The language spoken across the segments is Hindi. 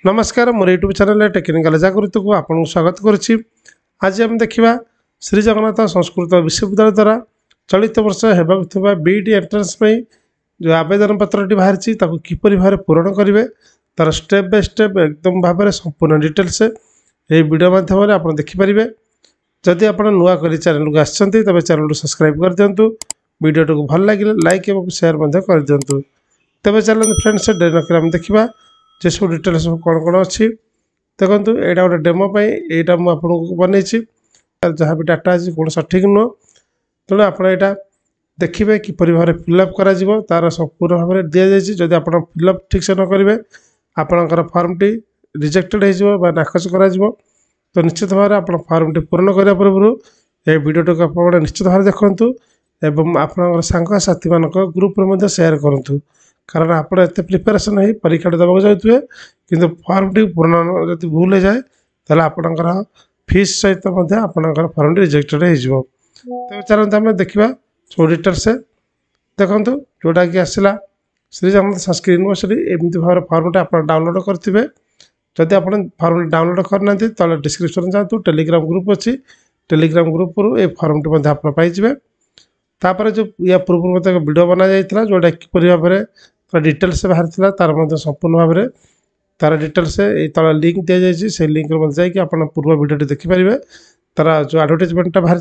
नमस्कार मोर यूट्यूब चैनल टेक्निकल जागृत को आपको स्वागत करुच्ची। आज आम देखा श्री जगन्नाथ संस्कृत विश्वविद्यालय द्वारा चलित वर्ष होगा बीईडी एंट्रेंस जो आवेदन पत्रटी बाहरी किपर भाव पूरण करेंगे तार स्टेप बाय स्टेप एकदम भाव संपूर्ण डिटेल्स ये वीडियो माध्यम आप देखिपारे। जदि आप नुआ कर चैनल को आसते तेज चैनल सब्सक्राइब कर दिंतु, वीडियो को भल लगे लाइक और शेयर कर दिंतु। तेज चलते फ्रेंड्स डेरी नक देखा जे सब डिटेल्स सब कौन कौन अच्छी देखो। यहाँ गोटे डेमो यहाँ मुझे बनई जहाँ भी डाटा अच्छी कौन सठिक नुह तेणु आप देखिए किपर भाव फिलअप कर तार संपूर्ण भाव में दि जाए। जदि आप फिलअप ठीक से न करेंगे आपणकर फर्मटी रिजेक्टेड हो नाकच कर तो निश्चित भाव में आप फर्मटी पूर्ण करने पूर्व ये वीडियो को आप निश्चित भाव देखूँ एवं आप सांगसाथी मान ग्रुप में सेयार करूँ, कारण आप प्रिपेरेसन हो परीक्षा देवाक जाए कि फर्मटी पूर्ण जब भूल हो जाए तो आपणकर फीस सहित आपणकर फर्मटी रिजेक्टेड हो। तो चलते आम देखा सब डिटेल्स देखूँ जोटा कि आसला श्री जगन्नाथ संस्कृत यूनिवर्सिटी एमती भाव फर्मटा आप डाउनलोड करेंगे। जदि आप फर्म डाउनलोड करना तो डिस्क्रिप्शन जातु टेलीग्राम ग्रुप अच्छी टेलीग्राम ग्रुप ये फर्मटी आप पाइबे। तापर जो या पूर्व मत एक वीडियो बना जाता जोटा किपर भाव में डिटेल्स बाहर था तार संपूर्ण भाव में तार डिटेल्स तला लिंक दि जाए से लिंक जाकि आप पूर्व वीडियो देखिपारे तार जो एडवर्टाइजमेंटा बाहर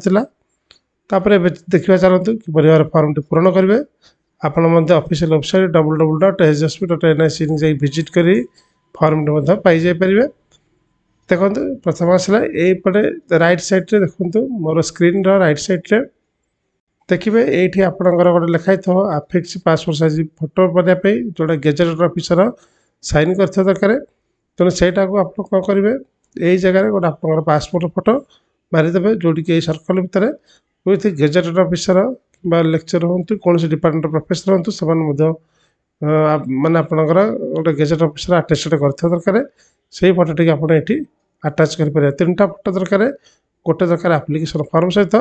तापर देखा चलते किपर भाव फर्मटी पूरण करेंगे। आपड़ ऑफिशियल वेबसाइट www.sjsp.nic जा विजिट कर फर्मटी पाइजापारे। देखो प्रथम आसला यपटे राइट साइड देखो मोर स्क्रीन राइट साइड देखिए ये आपंकर गोटे लिखाई थो आफिक्स पासपोर्ट साइज फोटो बनाने जोटा गेजेटेड ऑफिसर साइन कर दरकार तेणु सहीटा को आप कौन करेंगे यही जगह गोटे आप पासपोर्ट फोटो मारिदेवे जोड़िकी सर्कल भितर विथ गेजेटेड ऑफिसर कि लेक्चर हूँ कौन डिपार्टमेंट प्रोफेसर हूँ से माने आपंकर गोटे गेजेट ऑफिसर अटेस्टेड कर दरकार से फोटोटी आप आटाच करें। तीनटा फोटो दरकार गोटे दरकार आप्लिकेसन फॉर्म सहित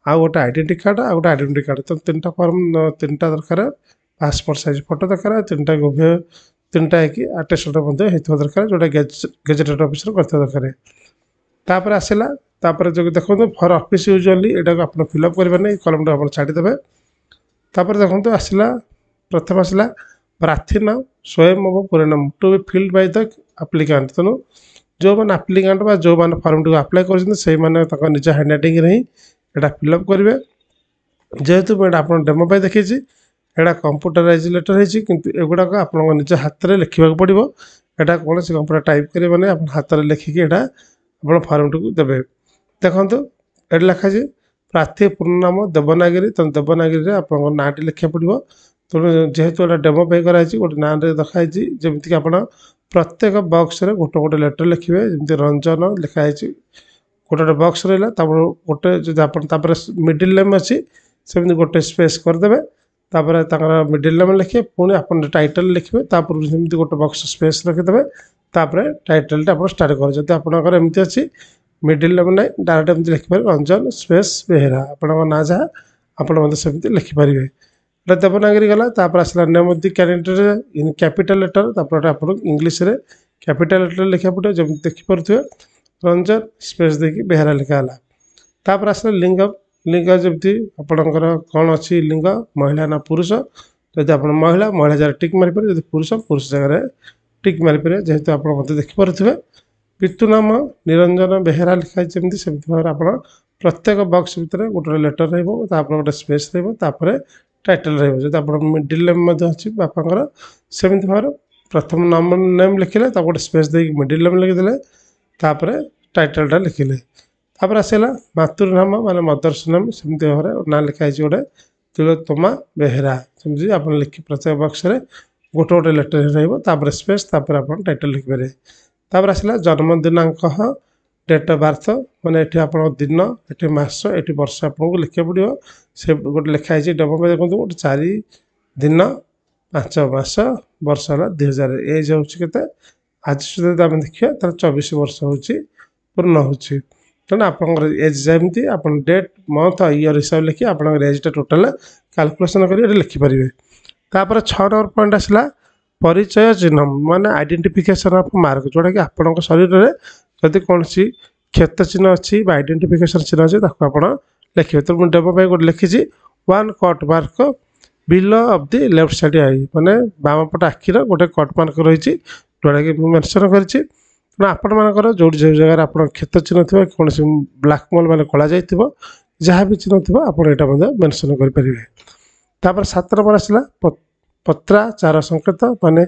आउ गोटे आइडेंटिटी कार्ड आउ गोटे आइडेंटिटी कार्ड तो तीनटा फॉर्म तीनटा दरकार पासपोर्ट साइज फोटो दरकार तीनटा उभय तीनटा अटेस्टेड दरकार जोटा गेजेटेड ऑफिसर कर दरकार। तापर आसला तापर जो देखो फॉर ऑफिस यूजुअली यहाँ आप फिलअप करेंगे कलम आप छाड़ीदेवे। तापर देखो आसला प्रथम आसला प्रार्थी नाम स्वयं पूरे नाम to be filled by the applicant तेणु जो मैंने एप्लिकेंट जो मैंने फॉर्म टी अप्लाई कर निज हैंड राइटिंग ही यहाँ फिलअप करेंगे। जेहेतु मुझे आप डेमो देखी यहाँ कंप्यूटराइज लेटर होती एगुड़ाक आप निज हाथ में लिखा पड़ो यहाँ कौन से कंप्यूटर टाइप करेंगे आप हाथ में लिखिकी यहाँ आप फॉर्मटी को देवे। देखो ये लिखाई प्रार्थी पूर्ण नाम देवनागिरी तो देवनागिरी आप नाटी लिखा पड़ो तेणु जेहेतु यहाँ डेमो कराई गोटे ना देखाई जमीक आप प्रत्येक बॉक्स रे गोटे गोटे लेटर लिखे जमी रंजन लिखाई गोटे गोटे बॉक्स रहा गोटे जो आप मिडिल नेम अच्छी सेमती गोटे स्पेस करदे तापर मिडिल नेम लिखे पुणी आप टाइटल लिखे तापर सेमती गोटे बॉक्स स्पेस रखिदे तापर टाइटल आप स्टार्ट कर। जब आपंकर एमती अच्छी मिडिल नेम ना डायरेक्ट एमती लिखिपारे रंजन स्पेस बेहेरा आपण ना जहाँ आपमती लिखिपारे। देवनागरी गला तापर आसला name of the candidate in capital letter तापर आप इंग्लीश रे कैपिटल लेटर लिखा पड़े जब देखिपे रंजन स्पेस देखिए बेहेरा लिखाला। तापर आसला लिंग लिंग जमी आपणकर कौन अच्छी लिंग महिला ना पुरुष जब आप महिला महिला जगह टिक मारिपारे पुरुष पुरुष जगह टिक मारिपारे जेहेतु आप देखिपे। पितृ नाम निरंजन बेहेरा लिखाई जमी सेमती भाव आप प्रत्येक बॉक्स भितर गोटे लेटर रोटे स्पेस रोपर टाइटल रही आप मिडिल नेम अच्छी बापांकर सेमती भाव प्रथम नाम नेम लिखिले गोटे स्पेस दे मिडिल नेम लिखिदे तापर टाइटलटा लिखिले। तापर आसला मातृनाम माने मदर्स नेम सेमती भाव ना लिखाई गोटे तिलोत्तमा बेहेरा सेमती आप लिखि प्रत्येक बॉक्स रे गोटे गोटे लेटर रही स्पेस तापर आप टाइटल लिखिपारे। तापर आसला जन्म दिनांक डेट ऑफ बर्थ मैंने ये आप दिन ये मस ये वर्ष आपको लिखा पड़ो से गोटे लिखाई डेमो में देखो गोटे 4 दिन 5 मास वर्ष है 2000 एज होते आज सुधा आम देखिए तार 24 वर्ष हो पूर्ण हो तेना आप एज जमी आप डेट मंथ इयर हिसाब लिखिए आप एजटा टोटाल कैलकुलेसन कर लिखिपारे। तापर 6 नंबर पॉइंट आसला परिचय चिन्ह माने आइडेंटिफिकेशन ऑफ मार्क जोटा कि आपन शरीर में जदि कौन सी क्षत चिन्ह अच्छी आइडेंटिफिकेशन चिन्ह अच्छी आपड़ लिखे। तो मुझे डेमो पे गोटे लिखी 1 cut mark below of the left side I माने बाम पट आखिर गोटे कट मार्क रही जोटा कि मेंशन करी आपण मानकर जो जगह आप क्षत चिन्ह थी कौन ब्लाक मल मान कला जाइए जहाँ भी चिन्ह थी आप मेंशन करेंगे। तापर 7 नंबर आसला पत्राचार संकेत माने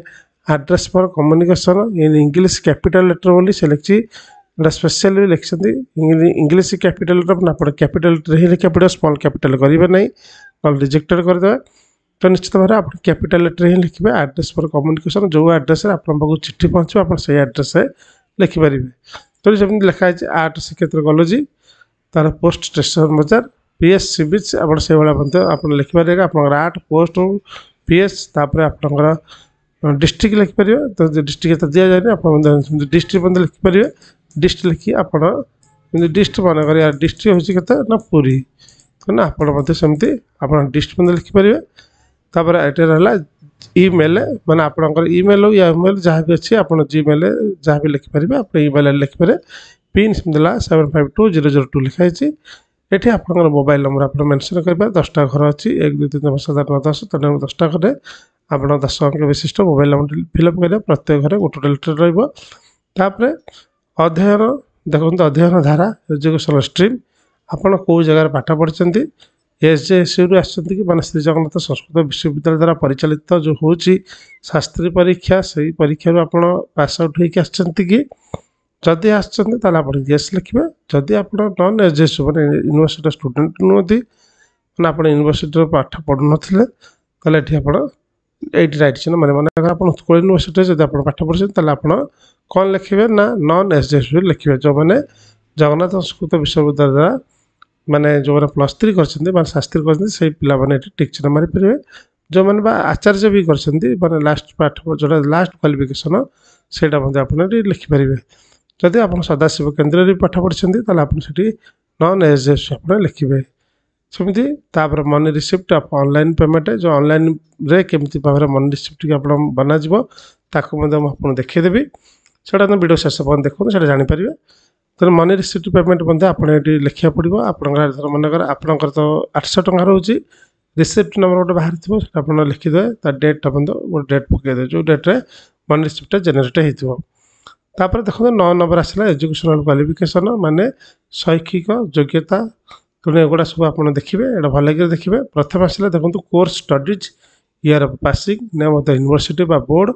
address for communication in English capital letter बोली से लिखी स्पेशली लिखते इंग्लिश कैपिटल लेटर आप कैपिटल लेटर ही लिखा पड़े स्मॉल कैपिटल करेंगे ना ना रिजेक्टेड करदे। तो निश्चित भाव आप कैपिटल लेटर ही लिखे एड्रेस फॉर कम्युनिकेशन जो एड्रेस आप चिट्ठी पहुँचे आप से एड्रेस लिखिपारे। तो जमी लिखाई 8 श्रीक्षेत्र गलजी तार पोस्ट स्टेशन बजार पीएस सी बीच आप लिखिपारे आप 8 पोस्ट पीएस तापर आपंकर डिस्ट्रिक्ट लिखिपारे। तो डिस्ट्रिक्ट तो दि जाए आप डिस्ट्रिक्ट लिखिपारे डिस्ट्रिक्ट लिखी आप डिस्ट्रिक्ट मानक यार डिस्ट्रिक्ट हूँ ना पुरी तो ना आपमती आप डिस्ट्रिक्ट लिखिपारे। तापर ये ईमेल माने आपंकर ईमेल हो या ईमेल जहाँ भी अच्छी आप जीमेल जहाँ भी लिखिपारे आप ईमेल लिखिपारे। पिन सेमला 752002 लिखाई ये आप मोबाइल नंबर आप मेंशन करेंगे 10टा घर अच्छी 1 2 3 4 5 7 8 9 10 तेनाली 10टा घरे आप 10 अंक विशिष्ट मोबाइल नंबर फिलअप करेंगे प्रत्येक घरे गोटे लेटर रहा। अध्ययन देखते अध्ययन धारा एजुकेशन स्ट्रीम आपड़ कौ जगार पाठ पढ़ी एसजेएसयू कि माने श्री जगन्नाथ संस्कृत विश्वविद्यालय द्वारा परिचालित जो हूँ शास्त्री परीक्षा से परीक्षा आप पास आउट होती कि जदि आप येस लिखे जदि आप नॉन एसजेएसयू मैंने यूनिवर्सिटी स्टूडेंट नुहति मैंने आप यूनिवर्सिटी पाठ पढ़ु ना ये आप राइट चिन्ह मैंने मन अगर आप उत्कल यूनिवर्सिटी जब आप पाठ पढ़े आप कौन लिखे ना नॉन एसजेएसयू लिखे जो मैंने जगन्नाथ संस्कृत विश्वविद्यालय द्वारा माने जो मैंने +3 कर शास्त्री कर पिला माने टिक चिन्ह मारी पारे। जो मैंने आचार्य भी कर लास्ट पाठ जो लास्ट क्वालिफिकेशन से लिखिपारे। जदि आप सदाशिव केन्द्र भी पाठ पढ़ी आप नॉन एसजेएसयू आप लिखे। सेमती मनी रिसिप्ट आप ऑनलाइन पेमेंट जो ऑनलाइन रे केमती भाव में मनी रिसिप्ट आप बनाज आपको देखीदेवी से वीडियो शेष पर्यटन देखो से जानीपारे। तो मनी रिसिप्ट पेमेंट आप लिखा पड़ो आप मनकर आपंकर तो 800 टଙ୍କା रोचे रिसिप्ट नंबर गोटे बाहर थो आप लिखिदे डेटा गोटे डेट पकईदे जो डेट्रे मनी रिसिप्ट जेनेट होपर। देखो 9 नंबर आसला एजुकेशनल क्वालिफिकेशन माने शैक्षिक योग्यता तेणु एगुड़ा सब आप देखिए ये भल लगे देखिए। प्रथम आसला देखो course studies year of passing name of the university board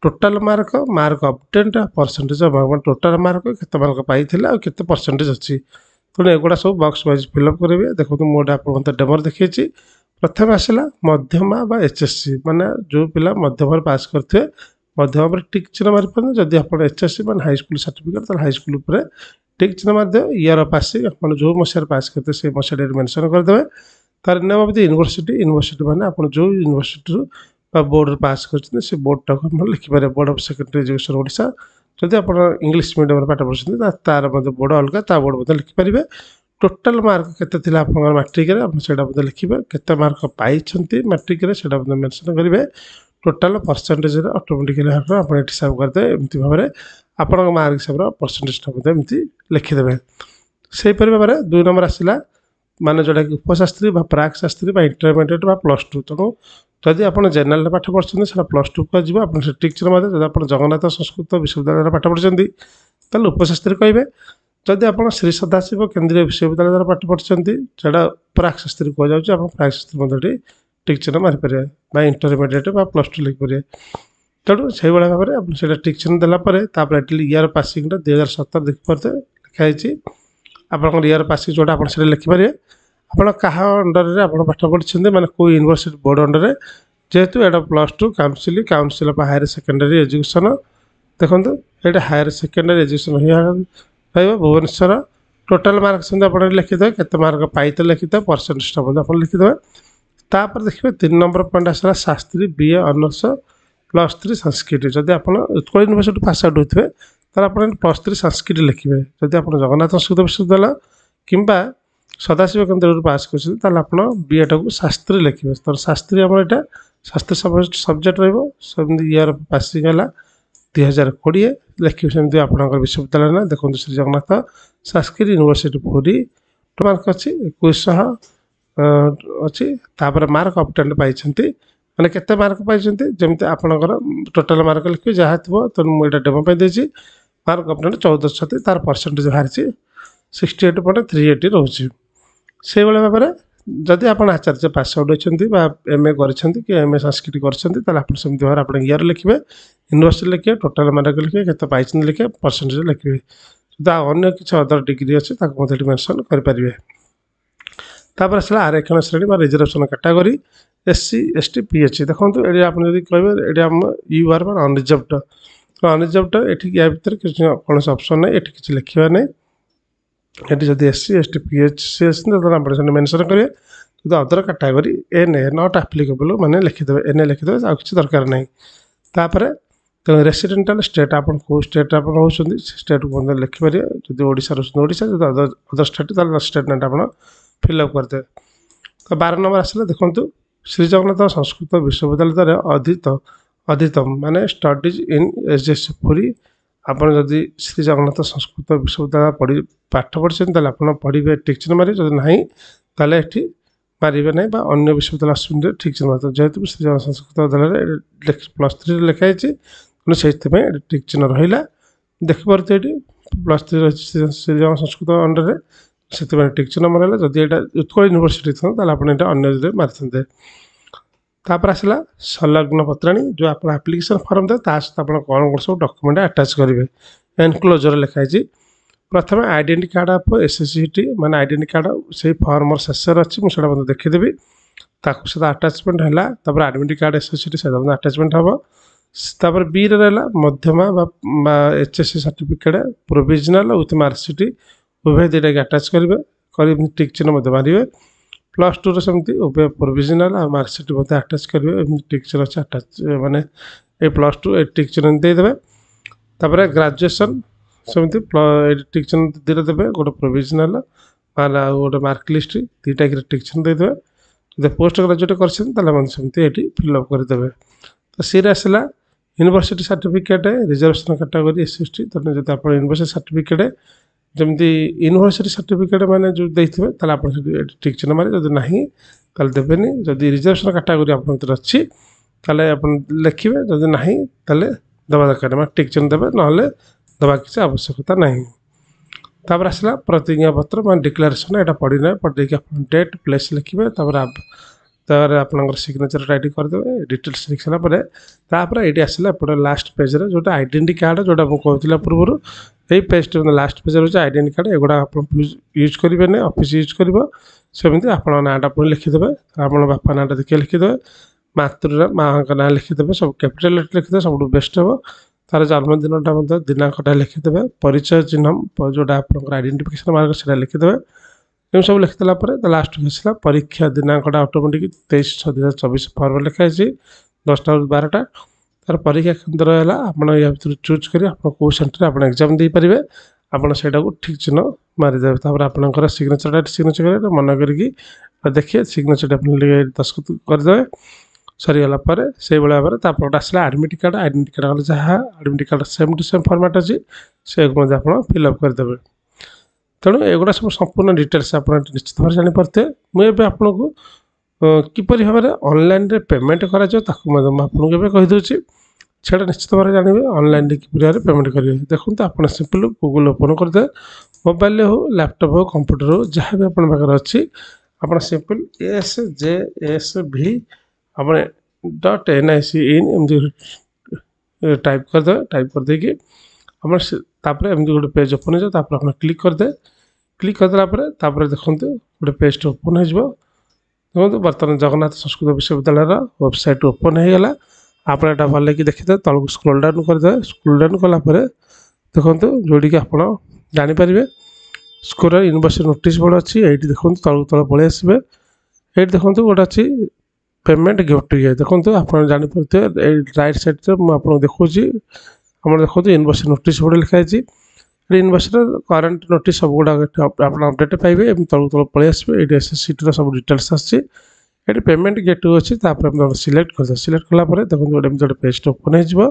total mark mark obtained percentage total mark केते मार्क पाई केते परसेंटेज अच्छी तेणु एगुड़ा सब बॉक्स वाइज फिलअप करेंगे। देखो मोटे आप डेमो देखिए प्रथम आसला मध्यमा बा एचएससी माने जो पिला मध्यम पास करते मध्यम टिक चिन्ह मारी पारे जदि आप एचएससी मान हाईस्कूल सर्टिफिकेट तो हाईस्कूल टिक चिन्ह मारिदे ईयर ऑफ पासिंग आप जो मसीह पास करते से मसीह मेंशन करदे। तार name of the university university माने आप जो यूनिवर्सिटी बोर्ड पास कर बोर्ड टाक लिखिपारे board of secondary education Odisha. जदि आप इंग्लिश मीडियम पाठ पढ़ते तार बोर्ड अलग बोर्ड लिखिपारे। टोटाल मार्क केते आप मैट्रिक से लिखे केते मार्क पाई मैट्रिक मेंशन करेंगे। टोटाल परसेंटेज ऑटोमेटिकली आप हिसाब करदे एमती भाव में आपण मार्क हिसाब से परसेंटेज एमती लिखिदे। से भाव में 2 नंबर आसला माने जोटा कि उपशास्त्री प्राक शास्त्री इंटरमीडिएट +2 तेणु जदि आप जेनेल पाठ पढ़ते से +2 को आप टिक चिन्ह जब आप जगन्नाथ संस्कृत विश्वविद्यालय पाठ पढ़ते तो उपशास्त्री कहे। जदि आप श्री सदाशिव केन्द्रीय विश्वविद्यालय द्वारा पाठ पढ़ते से प्राक शास्त्री कहुच्छे आप प्राक शास्त्री टिक चिन्ह मारिपारे ना इंटरमीडिएट +2 लिखिपारे। तेणु से भाव में आप टिक चिन्ह देलापर ईयर पासिंग 2017 देखिपारे लिखाई आप ईयर पासिंग जोटा आप लिखिपारे। आप क्या अंडर में आप पाठ पढ़ते मैंने कौ यूनिवर्सिटी बोर्ड अंडर जेहेतु यहाँ +2 council council of higher secondary education देखो ये हायर सेकेंडरी एजुकेशन रहा भुवनेश्वर। टोटाल मार्क से आप लिखिदे केते मार्क पाई लिखिदे परसेंटेज आप लिखिदे। तापर देखिए 3 नंबर पॉइंट आसला शास्त्री बीए ऑनर्स +3 संस्कृत जदि आप उत्कल यूनिवर्सिटी पास आउट होते तो आप +3 संस्कृत लिखे। जदि आप जगन्नाथ संस्कृत विश्वविद्यालय किंबा सदाशिव केन्द्र पास कर बीए टाक शास्त्री लिखे। तो शास्त्री आम यहाँ शास्त्री सब्जेक्ट रही इयर पासिंग है 2020 लिखिए सेमती आपंकर विश्वविद्यालय ना देखो श्री जगन्नाथ संस्कृत यूनिवर्सिटी पुरी मार्क अच्छी 2100 अच्छी मार्क अबटेन पाई मैंने केते मार्क पाई जमी आपंकर टोटाल मार्क लिखिए जहाँ थो तो मुझे डेमो देती मार्क अबटेन 14 तार परसेंटेज बाहरी 68.380 रोचे से भाव में जदि आप आचार्य पास आउट होती एम ए कि एम ए संस्कृत करमती भाव आप इयर लिखे यूनिवर्सिटी लिखे टोटाल मार्क लिखे केते पाई लिखे परसेंटेज लिखे जब अन्य किसी अदर डिग्री अच्छे मेनसन करेंगे तापर आसला आरक्षण श्रेणी reservation category SC ST PH देखो ये आप कहे ये आम यू आर मान अनरिजर्वड अनरिजर्वड ये या भितर कौन ऑप्शन ना ये किसी लिखा नहीं ये जब SC ST PH सी आप मेनसन करेंगे जो other category NA not applicable मैंने लिखिदे NA लिखिदे आ कि दरकार नहीं तापर तो रेसिडेंटाल स्टेट आप स्टेट आप रोचे स्टेट को लिखिपारे जो ओडिशा रोशा जो अदर स्टेट स्टेट ना आप फिलअप करदे तो 12 नंबर आसला देखो श्री जगन्नाथ संस्कृत विश्वविद्यालय अधीतम माने स्टडीज इन SJS पुरी आपड़ जदि श्री जगन्नाथ संस्कृत विश्वविद्यालय पढ़ी पाठ पढ़ते आप पढ़े टिक चिन्ह मारे जब ना ताले ये मारे ना अन्य विश्वविद्यालय आसुन ठीक चिन्ह मारे जेहेतु श्री जगन्नाथ संस्कृत विद्यालय +3 लिखाई तेणु से टिक चिन्ह रहा देखिपे ये +3 रही श्री जगन्नाथ संस्कृत अंडर से टिक चिन्ह मरला जदि यहाँ उत्कल यूनिवर्सिटी था आपड़ा अन्य मारी तापर आसला संलग्न पत्राणी जो आप एप्लिकेशन फॉर्म दे सहित आप कौन कौन सब डॉक्यूमेंट अटैच करेंगे एनक्लोजर लिखाई प्रथम आइडेंटिटी कार्ड ऑफ SSCT माने आइडेंटिटी कार्ड से फॉर्म शेष अच्छी मुझे देखीदेवी ताकू अटैचमेंट है एडमिट कार्ड SSCT से अटैचमेंट हम तापर बी रहा मध्यमा HSC सर्टिफिकेट प्रोविजनाल विथ मार्कशीट उभय दुटा की अटैच करेंगे टिक चिन्ह मारे +2 सेमती उभय प्रोविजनाल और मार्कशीट अटैच करेंगे टिक चिन्ह अच्छे अटैच माने ये +2 टिक चिन्ह देदेवे तापर ग्रेजुएशन सेमती टिक चिन्ह दुटा देवे गोटे प्रोविजनाल गोटे मार्क लिस्ट दुटा की टिक चिन्ह देदेवे जो पोस्ट ग्रेजुएट करमती ये फिलअप करदे तो सी आसला university certificate reservation category SC ST तो जब आप यूनिवर्सिटी सर्टिफिकेट जमती यूनिवर्सिटी सर्टिफिकेट मैंने जो देते आप टिक चिन्ह मारे जब ना देवेनि जदि रिजर्वेशन कैटेगरी आप अच्छी आप लिखे जब ना दबा दरकार टिक चिन्ह देवे ना दबा किसी आवश्यकता ना तापर आसला प्रतिज्ञा पत्र मैं डिक्लेरेशन यहाँ पढ़ी ना पढ़े डेट प्लेस लिखे आप सिग्नेचर टाइट करदे डिटेल्स लिख सारापर ये आसला एपटे लास्ट पेज रे जोटा आइडेंटिटी कार्ड जोटा मुझे पूर्व यही पेज लास्ट पेज रोचे आइडेंटिटी कार्ड एगुड़ा आप यूज करेंगे ना ऑफिस यूज कर सेमती आप नाटा पुणी लिखिदे आप बापा नाटा देखिए लिखिदे मातृ माँ ना लिखिदे सब कैपिटल लिखिदे सब बेस्ट हे तार जन्मदिनटा दिनांकटा लिखिदे परिचय चिन्ह जोटा आप आइडेंटिफिकेशन मार्क से लिखिदे ये सब लिखिदेला लास्ट आसला परीक्षा दिनांकटा ऑटोमेटिक 23/6/2024 फॉर्म लिखाई 10टा 12टा तार परीक्षा केन्द्र है आपड़ या भर चूज कर कौ सेन्टर आप एग्जाम दे पारे आपटा को ठीक चिन्ह मारिदेवे तापर आपंकर सिग्नेचर मन कर देखिए सिग्नेचर डेफिनेटली दस्तखत करदे सरीगला से भाव में आसला एडमिट कार्ड आइडेंटिटी कार्ड जहाँ admit card same to same format अच्छी से आप फिलअप करदे तेणु एगुड़ा सब संपूर्ण डिटेल्स आप निश्चित भाव जानीपारे मुझे आपन को किपर भाव में ऑनलाइन रे पेमेंट कर कहीदे से निश्चित भाव जानवे ऑनलाइन किपर भाव पेमेंट करेंगे देखते आप सिंपल गूगल ओपन करदे मोबाइल हो लैपटॉप हो कंप्यूटर हो जहाँ भी आप अच्छी आप simple SJSV .nic in type करदे टाइप करदे तापर एमती गोटे पेज ओपन हो आप क्लिक करदे क्लिक करदेला देखते गोटे पेज ओपन हो देखो बर्तमान जगन्नाथ संस्कृत विश्वविद्यालय वेबसाइट ओपन हो गला आप भल कि देखिए तलक स्क्रॉल डाउन करदे स्क्रॉल डाउन कलापर देखो जोड़ी कि आप जानीपारे स्कोर यूनिवर्सिटी नोटिस बोर्ड अच्छी ये देखो तलक तल पलि आसबे ये देखो गोटे अच्छी पेमेंट गिफ्ट ये देखो आप जानीपारे राइट साइड मुझे देखा आप देखो यूनिवर्सिटी नोटिस बोर्ड लिखाई यूनिवर्सिटी करेन्ट नोटिस सब गुड़ा आप अपडेट पाइबे तलक तल पलि आसबे ये SSCT सब डिटेल्स आसी ये पेमेंट गेट अच्छी सिलेक्ट कर सिलेक्ट कलापर देखो गोटे पेज ओपन हो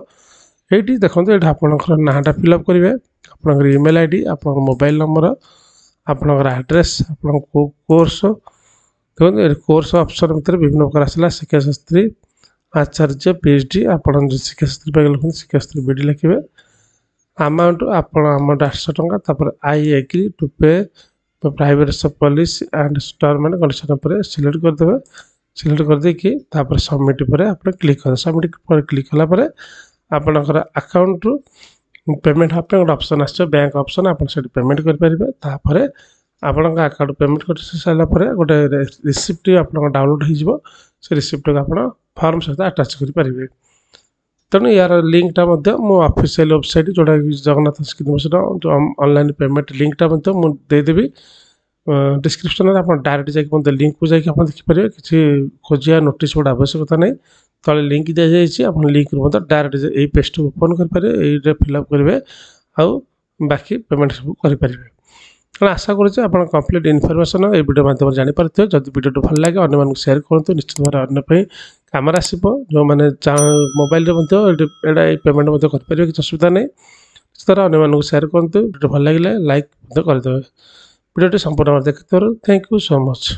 देखो ये आपंकर नाटा फिलअप करेंगे आपंकर ईमेल आईडी आप मोबाइल नंबर आपंकर आड्रेस आप कोर्स देखो कोर्स ऑप्शन भितर विभिन्न प्रकार आसला शिक्षा शास्त्री आचार्य पीएचडी आप शिक्षा शास्त्री लिखते शिक्षा शास्त्री बीडी लिखे अमाउंट आपमौंट 800 टका आई एग्री टू पे private policy and term and condition पर सिलेक्ट करदे सिलेक्ट करदेकि सबमिट पर आप क्लिक कर सबमिट पर क्लिक कलापर आपणकर अकाउंट पेमेंट हापे गोटे ऑप्शन आस बैंक ऑप्शन आप पेमेंट करेंगे आपण अकाउंट पेमेंट कर सारापर गोटे रिसिप्ट आप डाउनलोड हो रिसिप्ट को आप फॉर्म सहित अटाच करेंगे तेणु यार लिंकटा मो ऑफिशियल वेबसाइट जोटा जगन्नाथ संस्कृति मिशन जो ऑनलाइन पेमेंट लिंकटा देदेवी डिस्क्रिप्शन में आप डायरेक्ट जाके लिंक को जाकि देखिपारे किसी खोजिया नोटिस गोटे आवश्यकता नहीं तले लिंक दी जाइए आप लिंक डायरेक्ट यही पेज को ओपन करेंगे फिलअप करेंगे आउ बाकी पेमेंट सब करेंगे तेना आशा करुँचे आप कंप्लीट इनफर्मेशन ये वीडियो माध्यम जानीपारे जब वीडियो भल लगे अन्य सेयार करूँ निश्चित भाव अन्य काम आसो जो मैंने मोबाइल ये पेमेंट करेंगे किसी असुविधा नहीं निश्चित भाव अन्य सेयार करूँ वीडियो भल लगे लाइक करदे वीडियो संपूर्ण देखते थैंक यू सो मच।